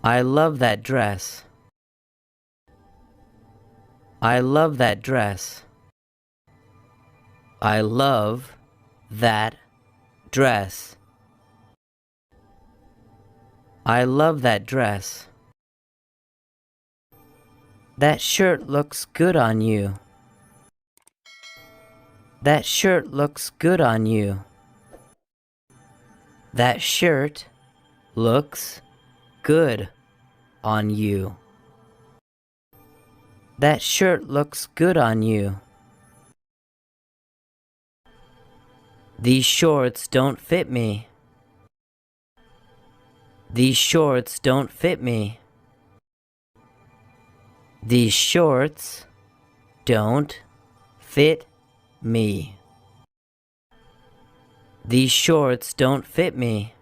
I love that dress. I love that dress. I love that dress. I love that dress. That shirt looks good on you. That shirt looks good on you. That shirt looks good on you. That shirt looks good on you. These shorts don't fit me. These shorts don't fit me. These shorts don't fit me. These shorts don't fit me.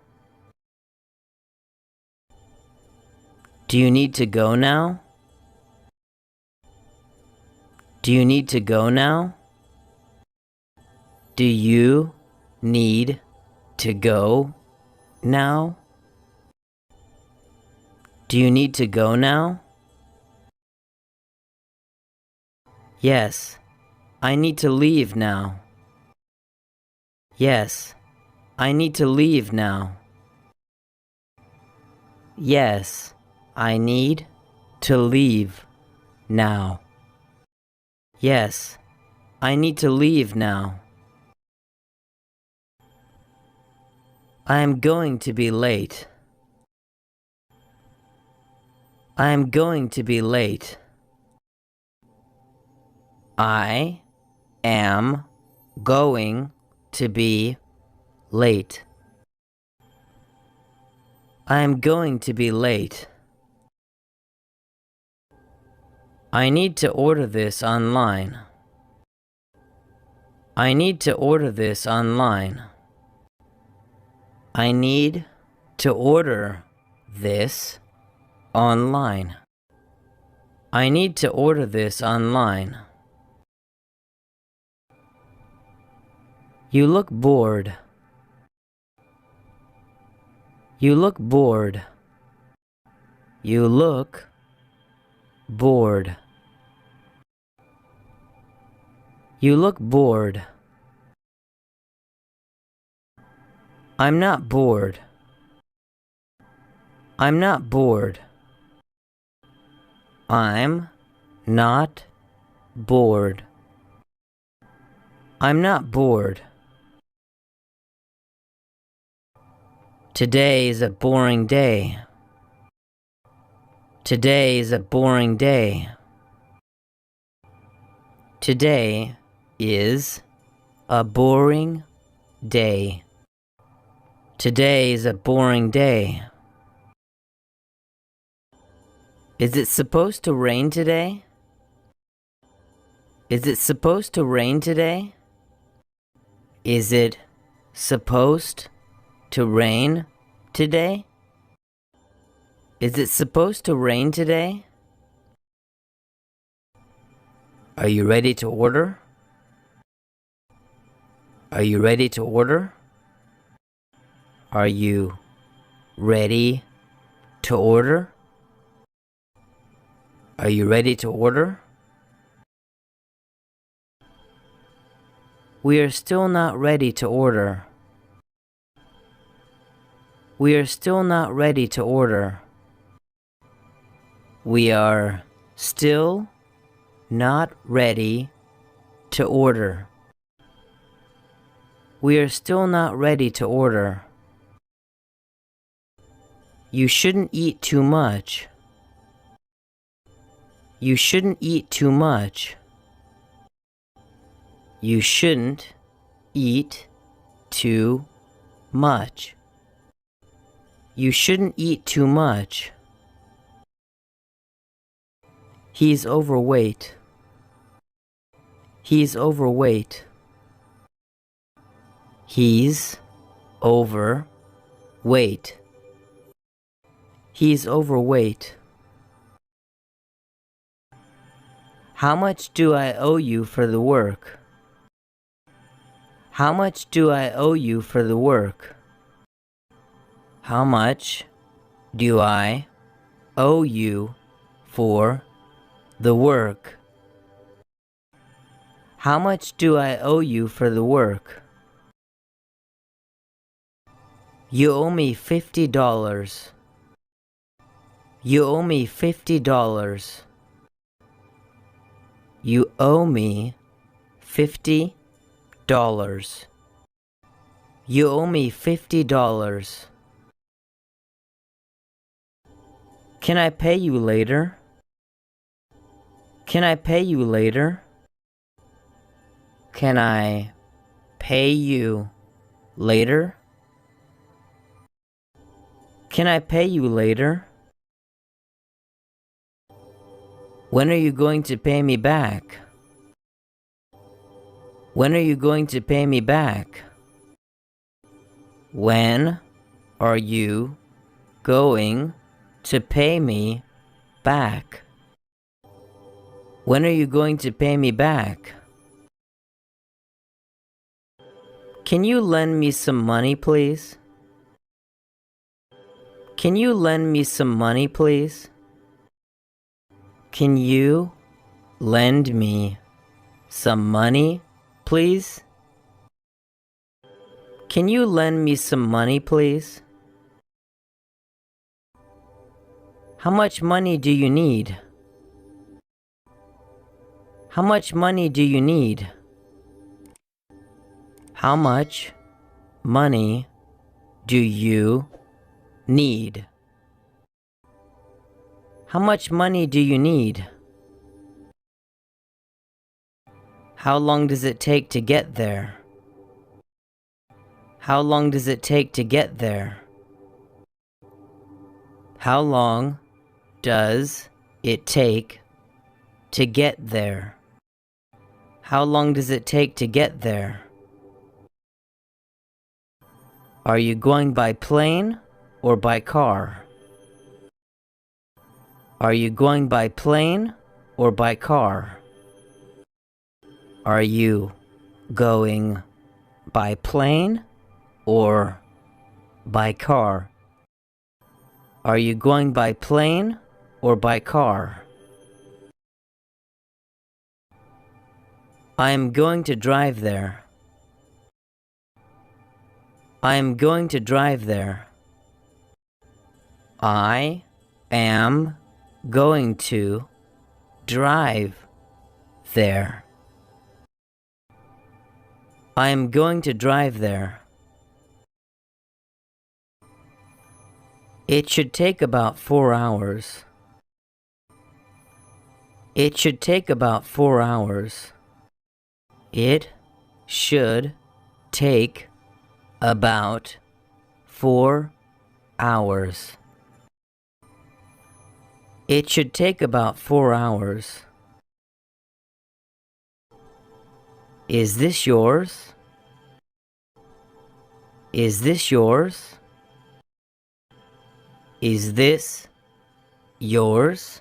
Do you need to go now? Do you need to go now? Do you need to go now? Do you need to go now? Yes, I need to leave now. Yes, I need to leave now. Yes, I need to leave now. Yes, I need to leave now. I am going to be late. I am going to be late. I am going to be late. I am going to be late. I need to order this online. I need to order this online. I need to order this online. I need to order this online. You look bored. You look bored. You look bored. You look bored. I'm not bored. I'm not bored. I'm not bored. I'm not bored. Today is a boring day. Today is a boring day. Today is a boring day. Today is a boring day. Is it supposed to rain today? Is it supposed to rain today? Is it supposed to rain today? Is it supposed to rain today? Are you ready to order? Are you ready to order? Are you ready to order? Are you ready to order? We are still not ready to order. We are still not ready to order. We are still not ready to order. We are still not ready to order. You shouldn't eat too much. You shouldn't eat too much. You shouldn't eat too much. You shouldn't eat too much. He's overweight. He's overweight. He's overweight. He's overweight. How much do I owe you for the work? How much do I owe you for the work? How much do I owe you for the work? How much do I owe you for the work? You owe me $50. You owe me $50. You owe me $50. You owe me $50. Can I pay you later? Can I pay you later? Can I pay you later? Can I pay you later? When are you going to pay me back? When are you going to pay me back? When are you going to pay me back? When are you going to pay me back? Can you lend me some money, please? Can you lend me some money, please? Can you lend me some money, please? Can you lend me some money, please? How much money do you need? How much money do you need? How much money do you need? How much money do you need? How long does it take to get there? How long does it take to get there? How long does it take to get there? How long does it take to get there? Are you going by plane or by car? Are you going by plane or by car? Are you going by plane or by car? Are you going by plane or by car? I am going to drive there. I am going to drive there. I am going to drive there. I am going to drive there. It should take about 4 hours. It should take about 4 hours. It should take about 4 hours. It should take about 4 hours. Is this yours? Is this yours? Is this yours?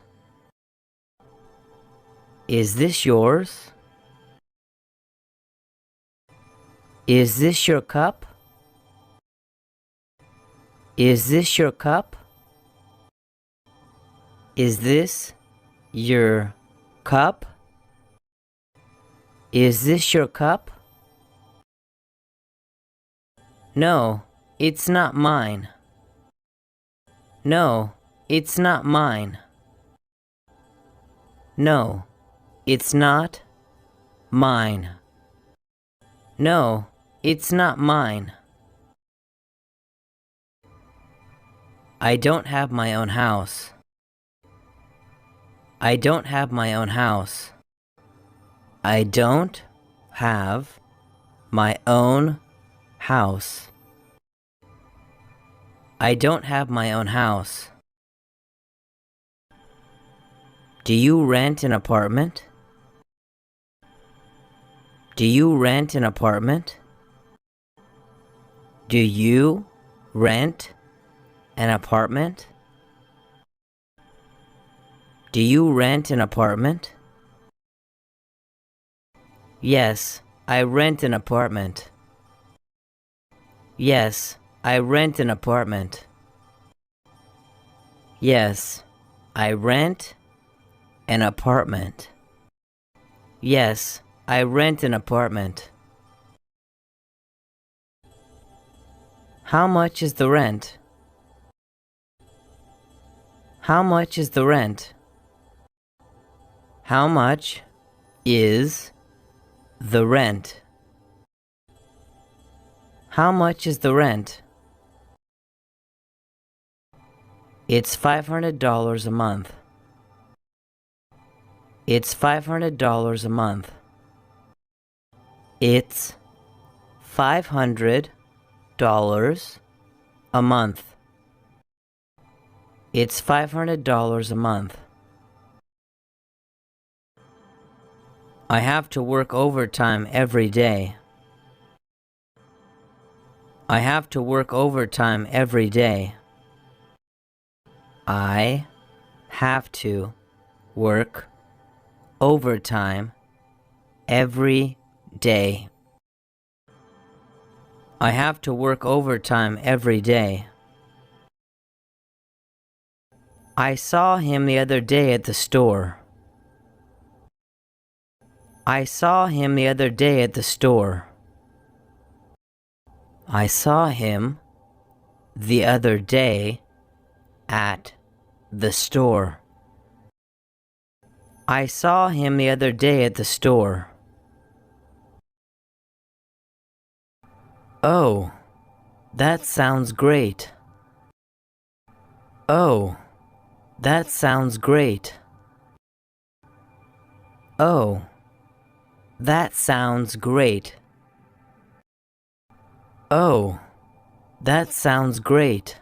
Is this yours? Is this your cup? Is this your cup? Is this your cup? Is this your cup? No, it's not mine. No, it's not mine. No, it's not mine. No, it's not mine. I don't have my own house. I don't have my own house. I don't have my own house. I don't have my own house. Do you rent an apartment? Do you rent an apartment? Do you rent an apartment? Do you rent an apartment? Yes, I rent an apartment. Yes, I rent an apartment. Yes, I rent an apartment. Yes, I rent an apartment. How much is the rent? How much is the rent? How much is the rent? How much is the rent? It's $500 a month. It's $500 a month. It's $500 a month. It's $500 a month. I have to work overtime every day. I have to work overtime every day. I have to work overtime every day. I have to work overtime every day. I saw him the other day at the store. I saw him the other day at the store. I saw him the other day at the store. I saw him the other day at the store. Oh, that sounds great. Oh, that sounds great. Oh, that sounds great. Oh, that sounds great.